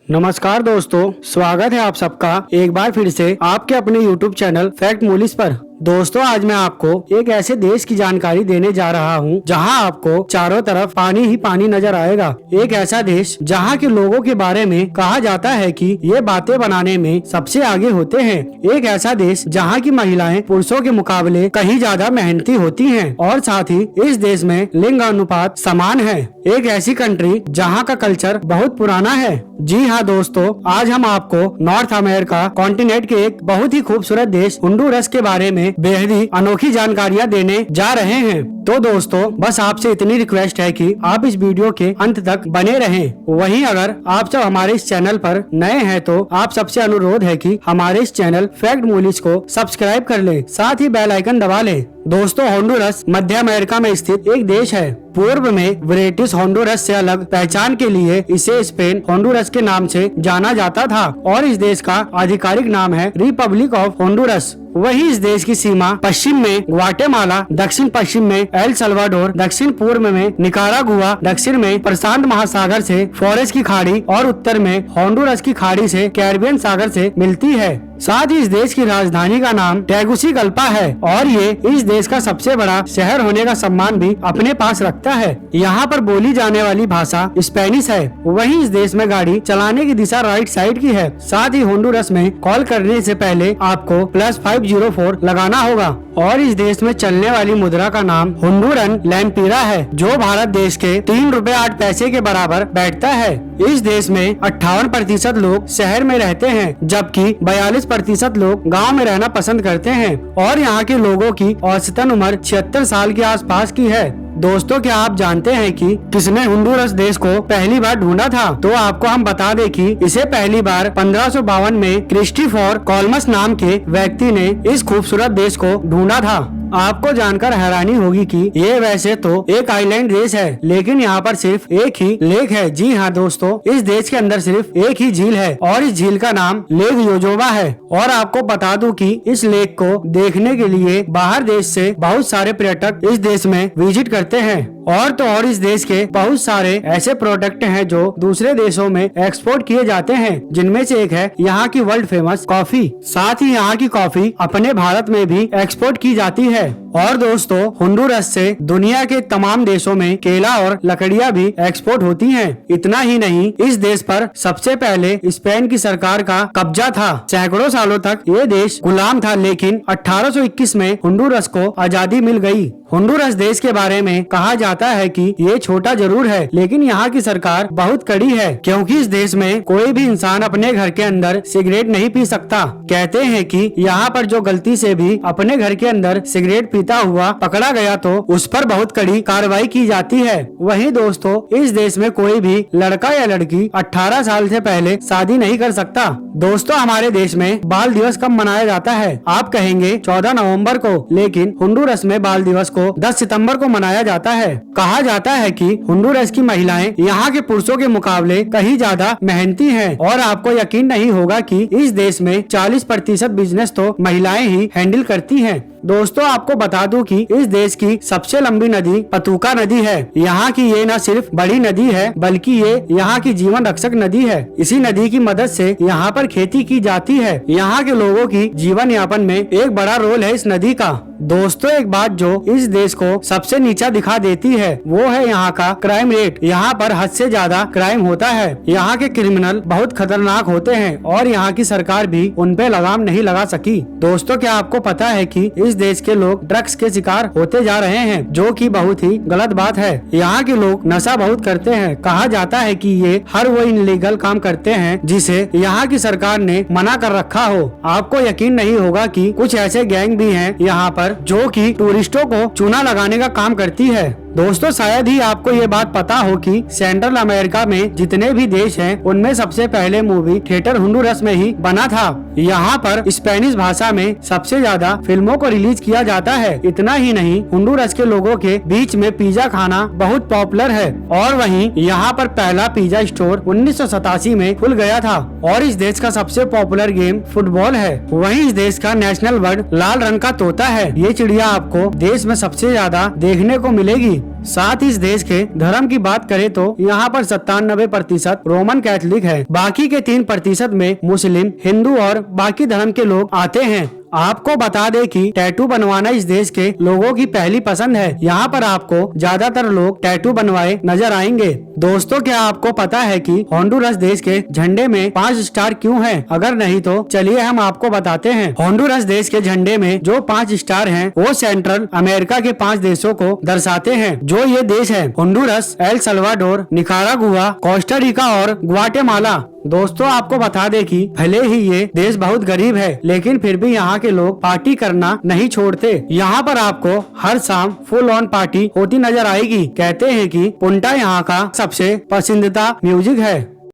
नमस्कार दोस्तों, स्वागत है आप सबका एक बार फिर से आपके अपने YouTube चैनल फैक्ट मूलीज पर। दोस्तों, आज मैं आपको एक ऐसे देश की जानकारी देने जा रहा हूं जहां आपको चारों तरफ पानी ही पानी नजर आएगा। एक ऐसा देश जहां के लोगों के बारे में कहा जाता है कि ये बातें बनाने में सबसे आगे होते हैं। एक ऐसा देश जहां की महिलाएं पुरुषों के मुकाबले कहीं ज्यादा मेहनती होती हैं और साथ ही इस देश में लिंग अनुपात समान है। एक ऐसी कंट्री जहां का कल्चर बहुत पुराना है। जी हाँ दोस्तों, आज हम आपको नॉर्थ अमेरिका कॉन्टिनेंट के एक बहुत ही खूबसूरत देश होंडुरस के बारे में बेहद ही अनोखी जानकारियाँ देने जा रहे हैं। तो दोस्तों, बस आपसे इतनी रिक्वेस्ट है कि आप इस वीडियो के अंत तक बने रहें। वहीं अगर आप सब हमारे इस चैनल पर नए हैं तो आप सबसे अनुरोध है कि हमारे इस चैनल फैक्ट मूलीज को सब्सक्राइब कर लें, साथ ही बेल आइकन दबा लें। दोस्तों, होंडुरस मध्य अमेरिका में स्थित एक देश है। पूर्व में ब्रिटिश होंडुरस से अलग पहचान के लिए इसे स्पेन होंडुरस के नाम से जाना जाता था और इस देश का आधिकारिक नाम है रिपब्लिक ऑफ होंडुरस। वही इस देश की सीमा पश्चिम में ग्वाटेमाला, दक्षिण पश्चिम में एल सल्वाडोर, दक्षिण पूर्व में निकारागुआ, दक्षिण में प्रशांत महासागर से फॉरेस्ट की खाड़ी और उत्तर में होंडुरस की खाड़ी से कैरिबियन सागर से मिलती है। साथ ही इस देश की राजधानी का नाम टेगुसिगल्पा है और ये इस देश का सबसे बड़ा शहर होने का सम्मान भी अपने पास रखता है। यहाँ पर बोली जाने वाली भाषा स्पेनिश है। वहीं इस देश में गाड़ी चलाने की दिशा राइट साइड की है। साथ ही होंडुरस में कॉल करने से पहले आपको +504 लगाना होगा और इस देश में चलने वाली मुद्रा का नाम होंडुरन लैम्पीरा है, जो भारत देश के 3 रुपए 8 पैसे के बराबर बैठता है। इस देश में 58% लोग शहर में रहते हैं, जबकि 42% लोग गांव में रहना पसंद करते हैं और यहाँ के लोगों की औसतन उम्र 76 साल के आसपास की है। दोस्तों, क्या आप जानते हैं कि किसने होंडुरस देश को पहली बार ढूंढा था? तो आपको हम बता दें कि इसे पहली बार 1552 में क्रिस्टोफर कोलंबस नाम के व्यक्ति ने इस खूबसूरत देश को ढूंढा था। आपको जानकर हैरानी होगी कि ये वैसे तो एक आइलैंड देश है, लेकिन यहाँ पर सिर्फ एक ही लेक है। जी हाँ दोस्तों, इस देश के अंदर सिर्फ एक ही झील है और इस झील का नाम लेक योजोवा है। और आपको बता दूं कि इस लेक को देखने के लिए बाहर देश से बहुत सारे पर्यटक इस देश में विजिट करते हैं। और तो और इस देश के बहुत सारे ऐसे प्रोडक्ट हैं जो दूसरे देशों में एक्सपोर्ट किए जाते हैं, जिनमें से एक है यहाँ की वर्ल्ड फेमस कॉफी। साथ ही यहाँ की कॉफी अपने भारत में भी एक्सपोर्ट की जाती है। और दोस्तों, होंडुरस से दुनिया के तमाम देशों में केला और लकड़ियाँ भी एक्सपोर्ट होती हैं। इतना ही नहीं, इस देश पर सबसे पहले स्पेन की सरकार का कब्जा था। सैकड़ों सालों तक ये देश गुलाम था, लेकिन 1821 में होंडुरस को आजादी मिल गई। होंडुरस देश के बारे में कहा जाता है कि ये छोटा जरूर है, लेकिन यहाँ की सरकार बहुत कड़ी है, क्योंकि इस देश में कोई भी इंसान अपने घर के अंदर सिगरेट नहीं पी सकता। कहते हैं कि यहाँ पर जो गलती से भी अपने घर के अंदर सिगरेट पीता हुआ पकड़ा गया तो उस पर बहुत कड़ी कार्रवाई की जाती है। वहीं दोस्तों, इस देश में कोई भी लड़का या लड़की 18 साल से पहले शादी नहीं कर सकता। दोस्तों, हमारे देश में बाल दिवस कब मनाया जाता है? आप कहेंगे 14 नवंबर को, लेकिन होंडुरस में बाल दिवस को 10 सितंबर को मनाया जाता है। कहा जाता है कि होंडुरस की महिलाएं यहाँ के पुरुषों के मुकाबले कहीं ज्यादा मेहनती हैं और आपको यकीन नहीं होगा कि इस देश में 40% बिजनेस तो महिलाएं ही हैंडल करती हैं। दोस्तों, आपको बता दूं कि इस देश की सबसे लंबी नदी पतुका नदी है। यहाँ की ये न सिर्फ बड़ी नदी है, बल्कि ये यहाँ की जीवन रक्षक नदी है। इसी नदी की मदद से यहाँ पर खेती की जाती है। यहाँ के लोगों की जीवन यापन में एक बड़ा रोल है इस नदी का। दोस्तों, एक बात जो इस देश को सबसे नीचा दिखा देती है वो है यहाँ का क्राइम रेट। यहाँ पर हद से ज्यादा क्राइम होता है। यहाँ के क्रिमिनल बहुत खतरनाक होते हैं और यहाँ की सरकार भी उन पे लगाम नहीं लगा सकी। दोस्तों, क्या आपको पता है कि इस देश के लोग ड्रग्स के शिकार होते जा रहे हैं, जो कि बहुत ही गलत बात है। यहाँ के लोग नशा बहुत करते हैं। कहा जाता है कि ये हर वो इनलीगल काम करते हैं जिसे यहाँ की सरकार ने मना कर रखा हो। आपको यकीन नहीं होगा कि कुछ ऐसे गैंग भी हैं यहाँ पर जो कि टूरिस्टों को चूना लगाने का काम करती है। दोस्तों, शायद ही आपको ये बात पता हो कि सेंट्रल अमेरिका में जितने भी देश हैं, उनमें सबसे पहले मूवी थिएटर होंडुरस में ही बना था। यहाँ पर स्पेनिश भाषा में सबसे ज्यादा फिल्मों को रिलीज किया जाता है। इतना ही नहीं, होंडुरस के लोगों के बीच में पिज्जा खाना बहुत पॉपुलर है और वहीं यहाँ पर पहला पिज्जा स्टोर 1987 में खुल गया था। और इस देश का सबसे पॉपुलर गेम फुटबॉल है। वहीं इस देश का नेशनल बर्ड लाल रंग का तोता है। ये चिड़िया आपको देश में सबसे ज्यादा देखने को मिलेगी। साथ ही इस देश के धर्म की बात करें तो यहाँ पर 97% रोमन कैथोलिक है। बाकी के 3% में मुस्लिम, हिंदू और बाकी धर्म के लोग आते हैं। आपको बता दें कि टैटू बनवाना इस देश के लोगों की पहली पसंद है। यहाँ पर आपको ज्यादातर लोग टैटू बनवाए नजर आएंगे। दोस्तों, क्या आपको पता है कि होंडुरस देश के झंडे में 5 स्टार क्यों है? अगर नहीं तो चलिए हम आपको बताते हैं। होंडुरस देश के झंडे में जो 5 स्टार हैं, वो सेंट्रल अमेरिका के 5 देशों को दर्शाते हैं। जो ये देश है Honduras, El Salvador, Nicaragua, Costa Rica और ग्वाटेमाला। दोस्तों, आपको बता दें कि भले ही ये देश बहुत गरीब है, लेकिन फिर भी यहाँ के लोग पार्टी करना नहीं छोड़ते। यहाँ पर आपको हर शाम फुल ऑन पार्टी होती नजर आएगी। कहते हैं कि पुंटा यहाँ का सबसे पसंदीदा म्यूजिक है।